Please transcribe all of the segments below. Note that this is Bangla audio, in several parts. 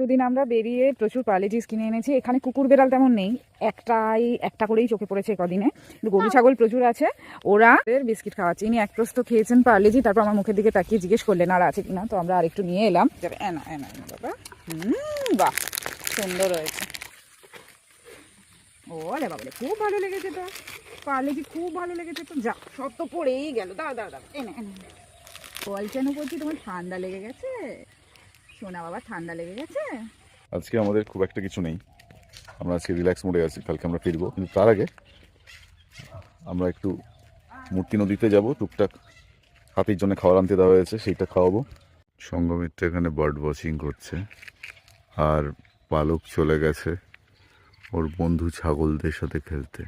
দুদিন আমরা বেরিয়ে প্রচুর পার্লেজিস কিনে এনেছি। এখানে কুকুর বেড়াল তেমন নেই, একটা করেই চোখে পড়েছে কদিনে, কিন্তু গরু ছাগল প্রচুর আছে। ওরা বিস্কিট খাওয়াচ্ছে। ইনি এক প্রস্ত খেয়েছেন পার্লেজি, তারপর আমার মুখের দিকে তাকিয়ে জিজ্ঞেস করলেন আর আছে কিনা। তো আমরা আরেকটু নিয়ে এলাম। এনা এনা এনা বাবা, বাহ সুন্দর হয়েছে। ওরে বাবা, খুব ভালো লেগেছে তো পার্লেজি, খুব ভালো লেগেছে তো। যা, সব তো পড়েই গেল। দাঁড়া দাঁড়া দাঁড়া, এনে এনে বল কেন বলছি, তোমার ঠান্ডা লেগে গেছে সোনা বাবা, ঠান্ডা লেগে গেছে। আজকে আমাদের খুব একটা কিছু নেই, আমরা আজকে রিল্যাক্স মোডে আছি। কালকে আমরা ফিরবো, কিন্তু তার আগে আমরা একটু মূর্তি নদীতে যাব। টুকটাক হাতির জন্য খাবার আনতে দেওয়া হয়েছে, সেইটা খাওয়াবো। সঙ্গমিত্র এখানে বার্ড ওয়াচিং করছে, আর পালক চলে গেছে ওর বন্ধু ছাগলদের সাথে খেলতে।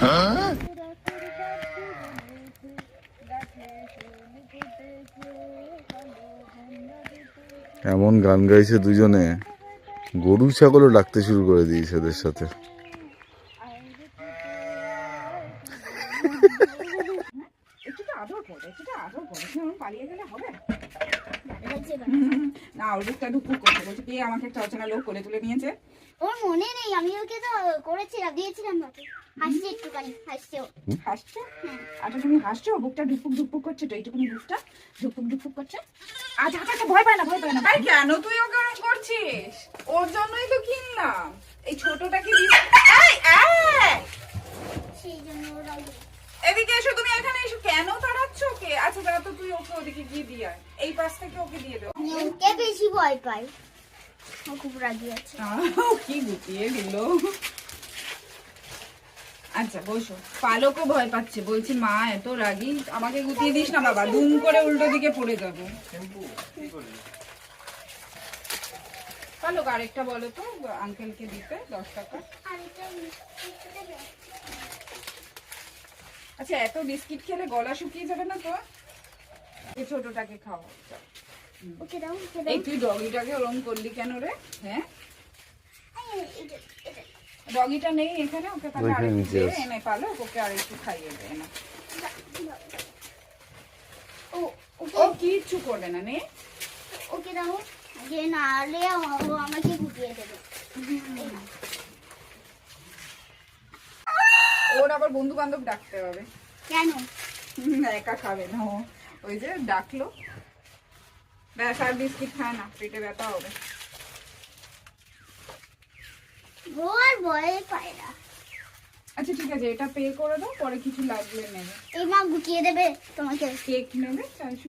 এমন গান গাইছে দুজনে, গরু ছাগলও ডাকতে শুরু করে দিয়েছে এদের সাথে। না, ওর বুকটা ঢুকপুক করছে, বলছে কে আমাকে একটা অচেনা লোক করে তুলে নিয়েছে। ওর মনে নেই, আমি ওকে তো করেছিলাম, দিয়েছিলাম মাকে। হাসছে একটুখানি, হাসছেও। হাসছে? আচ্ছা তুমি হাসছো, বুকটা ঢুকপুক ঢুকপুক করছে তো, এইটুকুনি বুকটা ঢুকপুক ঢুকপুক করছে। আচ্ছা আচ্ছা, ভয় পায় না, ভয় পায় না। ভাই কেন তুই ওকে ওরকম করছিস? ওর জন্যই তো কিনলাম। এই ছোটটাকে সেই জন্য ওরা এদিকে এসো, তুমি এখানে এসো, কেন তাড়াচ্ছ ওকে? আচ্ছা দাঁড়া তো, তুই ওকে ওদিকে গিয়ে দিয়ে আয়, এই পাশ থেকে ওকে দিয়ে দাও। ওকে বেশি ভয় পায়, ও খুব রাগি আছে। কি গুটিয়ে দিল। আচ্ছা বসো। পালকও ভয় পাচ্ছে, বলছি মা এত রাগি, আমাকে গুটিয়ে দিস না বাবা, দুম করে উল্টো দিকে পড়ে যাবো। পালক আরেকটা বলো তো আঙ্কেলকে দিতে 10 টাকা। আচ্ছা এত বিস্কিট খেলে গলা শুকিয়ে যাবে না তো? এই ছোটটাকে খাও। ওকে দাও, ওকে এই দাও। তুই ডগিটাকে ওরম করলি কেন রে? হ্যাঁ, ডগিটা নেই এখানে, ওকে তাহলে ওইখানে আরেকটু নিচে দে, আছে। এনে পালক ওকে আরেকটু খাইয়ে দে না। ও ও কিচ্ছু করবে না, নে। ওকে দাও, যে না হলে ও আমাকে গুটিয়ে দেবে। ওর আবার বন্ধু বান্ধব ডাকতে হবে। কেন? একা খাবে না ও, ওই যে ডাকলো ব্যাস, আর বিস্কিট খায় না, পেটে ব্যথা হবে। ও আর ভয় পায় না। আচ্ছা ঠিক আছে, এটা পে করে দাও, পরে কিছু লাগলে নেবে। এই মা গুটিয়ে দেবে তোমাকে। কেক নেবে 400